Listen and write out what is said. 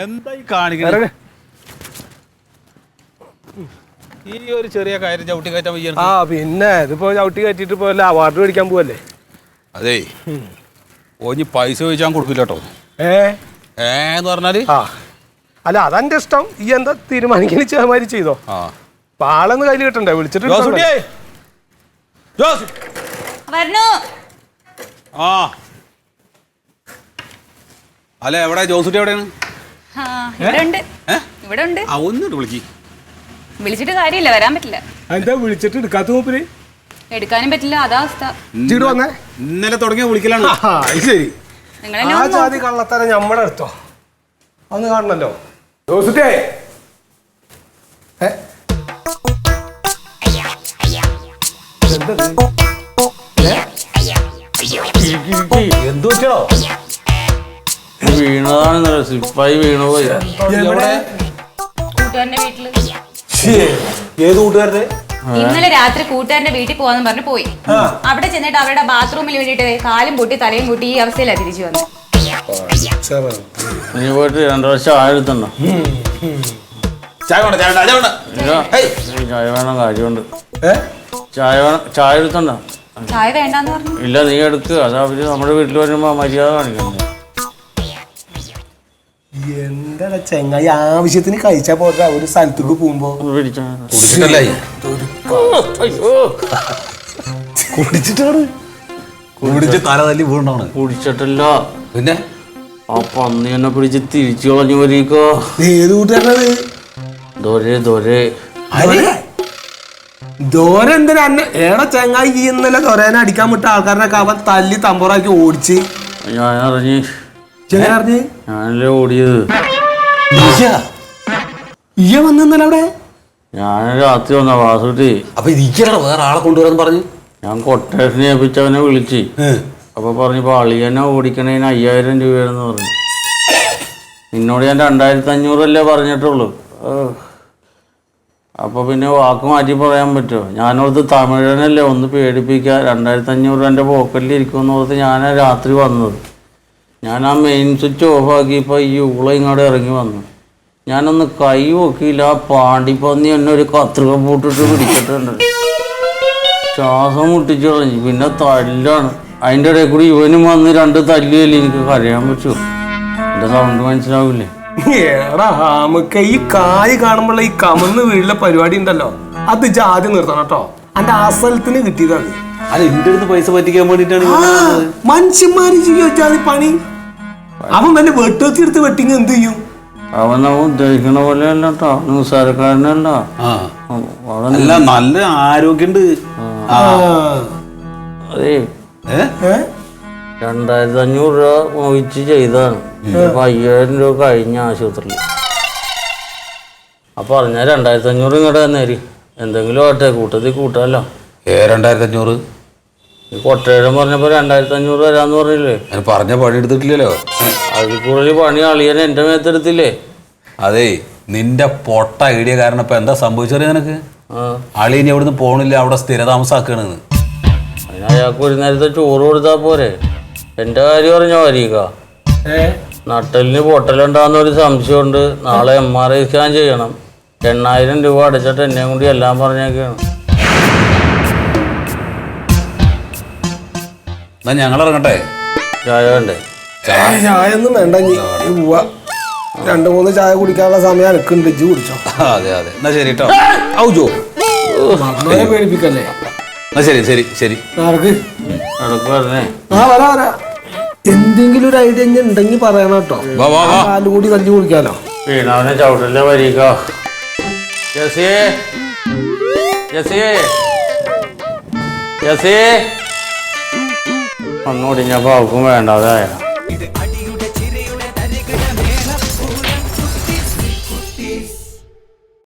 എന്തായി കാണിക്കണേ ഈ ഒരു ചെറിയ കാര്യം ചവിട്ടി കയറ്റാൻ വയ്യ. പിന്നെ ഇതിപ്പോ ചവിട്ടി കയറ്റിട്ട് പോലെ അവാർഡ് മേടിക്കാൻ പോവല്ലേ. അതേ ഓഞ്ഞ് പൈസ ചോദിച്ചാൽ കൊടുക്കില്ല കേട്ടോ. എന്ന് പറഞ്ഞാല് അല്ല അതെന്റെ ഇഷ്ടം. ഈ എന്താ തീരുമാനിക്കണ ചെയ്തോ. പാളൊന്ന് കയ്യിൽ കിട്ടണ്ടേ? വിളിച്ചിട്ട് അല്ല എവിടെ ജോസുട്ടി എവിടെയാണ്? വിളിച്ചിട്ട് കാര്യമില്ല, വരാൻ പറ്റില്ല. എന്താ വിളിച്ചിട്ട് എടുക്കാത്ത മൂപ്പര്? എടുക്കാനും പറ്റില്ല, അതാ അവസ്ഥ. ഇന്നലെ തുടങ്ങിയ വിളിക്കലാണ്. ശരി, ആ ജാതി കള്ളത്തരം ഞമ്മടെ അടുത്തോ അന്ന് കാണണല്ലോ. ജോസുട്ടേ എന്തു വെച്ചോ? വീണതാണ്, സിപ്പായി വീണു പോയി. കൂട്ടുകാരന്റെ വീട്ടില്. ഏത് കൂട്ടുകാരന്റെ? ഇന്നലെ രാത്രി കൂട്ടുകാരന്റെ വീട്ടിൽ പോവാന്ന് പറഞ്ഞു പോയി. അവിടെ ചെന്നിട്ട് അവരുടെ ബാത്റൂമിൽ വേണ്ടിട്ട് കാലും പൊട്ടി തലയും പൊട്ടി ഈ അവസ്ഥയിലാണ് തിരിച്ചു വന്നത്. നീ പോയിട്ട് 2 വർഷം ആയിരുത്തണ്ടോ? ചായ വേണം, കാര്യമുണ്ട്. ചായ എടുത്തണ്ട? ചായ വേണ്ടെന്ന് പറഞ്ഞു. ഇല്ല, നീ എടുക്കുക. അതാ അവര് നമ്മുടെ വീട്ടിൽ വരുമ്പോ മര്യാദ കാണിക്കണ്ടേ. എന്താ ചെങ്ങായി ആവശ്യത്തിന് കഴിച്ചാ പോരാ, ഒരു സ്ഥലത്തേക്ക് പോകുമ്പോ കുടിച്ചിട്ടല്ല. പിന്നെ ആ പന്നി എന്നെ പിടിച്ച് തിരിച്ചു കളഞ്ഞു വരീക്കോ. ഏത് കൂട്ടുകാരനത്? ദോര എന്തിനാ ഏടാ ചെങ്ങായി? ഈ ഇന്നലെ ദോരേനെ അടിക്കാൻ വിട്ട ആൾക്കാരനൊക്കെ അവൻ തല്ലി തമ്പുറാക്കി ഓടിച്ച്. ഞാനറിഞ്ഞ് ഞാനല്ലേ ഓടിയത്. ഇയ്യ വന്നല്ലേ അവിടെ? ഞാൻ രാത്രി വന്ന വാസുട്ടി. അപ്പൊ വേറെ ആളെ കൊണ്ടുവരാന്ന് പറഞ്ഞു. ഞാൻ കൊട്ടേഷനെ ഏൽപ്പിച്ചവനെ വിളിച്ച്. അപ്പൊ പറഞ്ഞപ്പോ അളിയനെ ഓടിക്കണേന് 5000 രൂപയാണെന്ന് പറഞ്ഞു. നിന്നോട് ഞാൻ 2500 പറഞ്ഞിട്ടുള്ളൂ. അപ്പൊ പിന്നെ വാക്ക് മാറ്റി പറയാൻ പറ്റുമോ? ഞാനോർത്ത് തമിഴനല്ലേ, ഒന്ന് പേടിപ്പിക്കുക, 2500 എൻ്റെ പോക്കറ്റിൽ ഇരിക്കുമെന്ന് ഓർത്ത് ഞാൻ രാത്രി വന്നത്. ഞാൻ ആ മെയിൻ സ്വിച്ച് ഓഫ് ആക്കിയപ്പോൾ ഈ ഊള ഇങ്ങോട്ട് ഇറങ്ങി വന്നു. ഞാനൊന്ന് കൈ നോക്കിയില്ല, ആ പാണ്ടിപ്പന്നി എന്നെ ഒരു കത്രിക പൂട്ടിട്ട് പിടിച്ചിട്ടുണ്ട്. ശ്വാസം മുട്ടിച്ചു കളഞ്ഞു. പിന്നെ തല്ലാണ്. അതിൻ്റെ ഇടയിൽ കൂടി ഇവനും വന്ന് 2 തല്ലിയല്ലേ. എനിക്ക് കരയാൻ പറ്റുമോ? എൻ്റെ സൗണ്ട് മനസ്സിലാവില്ലേ? ഏടാ നമുക്ക് ഈ കായ് കാണുമ്പോഴുള്ള ഈ കമന്ന് വീട്ടിലെ പരിപാടി ഉണ്ടല്ലോ, അത് ആദ്യം നിർത്തണം കേട്ടോ. എന്റെ ആസലത്തിന് കിട്ടിയതാണ്. അല്ല എന്റെ അടുത്ത് പൈസ പറ്റിക്കാൻ വേണ്ടിട്ടാണ് മനുഷ്യന്മാര് ചെയ്യ പണി. അവൻ വല്ല വെട്ടുവത്തി എടുത്ത് വെട്ടിങ് എന്ത് ചെയ്യും? അവൻ ഉദ്ദേശിക്കണ പോലെ അല്ല കേട്ടോ, നിസ്സാരക്കാരനല്ല. നല്ല ആരോഗ്യണ്ട്. അതെ, 2500 രൂപ മോഹിച്ച് ചെയ്താണ്. 5000 രൂപ കഴിഞ്ഞ ആശുപത്രിയിൽ. അപ്പൊ പറഞ്ഞ 2500 ഇങ്ങോട്ട് തന്നേരി, എന്തെങ്കിലും ആട്ടെ, കൂട്ടത്തിൽ കൂട്ടാമല്ലോ. 2500 ഈ കൊട്ടേഴം പറഞ്ഞപ്പോ 2500 തരാന്ന് പറഞ്ഞില്ലേ? പറഞ്ഞ പണി എടുത്തിട്ടില്ലല്ലോ. അതിൽ കൂടുതൽ പണി അളിയൻ എന്റെ മേത്തെടുത്തില്ലേ? അതേ, നിന്റെ പൊട്ട ഐഡിയ കാരണം ഇപ്പൊ എന്താ സംഭവിച്ചറിയ നിനക്ക്? അളിയൻ എവിടുന്ന് പോണില്ല, അവിടെ സ്ഥിരതാമസാക്കണെന്ന്. അതിന് അയാൾക്ക് ഒരു നേരത്തെ ചോറ് കൊടുത്താ പോരെ? എന്റെ കാര്യം പറഞ്ഞാ വരിക. നട്ടലിന് പൊട്ടലുണ്ടാകുന്ന ഒരു സംശയമുണ്ട്. നാളെ MRI സ്കാൻ ചെയ്യണം. 8000 രൂപ അടച്ചിട്ട് എന്നെയും കൂടി എല്ലാം പറഞ്ഞേക്കാണ്. എന്നാ ഞങ്ങൾ ഇറങ്ങട്ടെ. ചായ വേണ്ടേ? ചായ ഒന്നും വേണ്ട. 2-3 ചായ കുടിക്കാനുള്ള സമയം എനിക്കുണ്ട്. ഇജ്ജ് കുടിച്ചോ? അതെ അതെ, എന്നാ ശരി കേട്ടോ. പേടിപ്പിക്കല്ലേ. എന്നാ ശരി ശരി ശരി. എന്തെങ്കിലും ഒരു ഐഡിയ ഉണ്ടെങ്കിൽ പറയണം കേട്ടോ. പാല് കൂടി കഞ്ഞി കുടിക്കാലോ. അവനെ ചവിട്ടല്ലേ വരിക. ഒന്നുകൂടി ഞാൻ അവക്കും വേണ്ടാതെ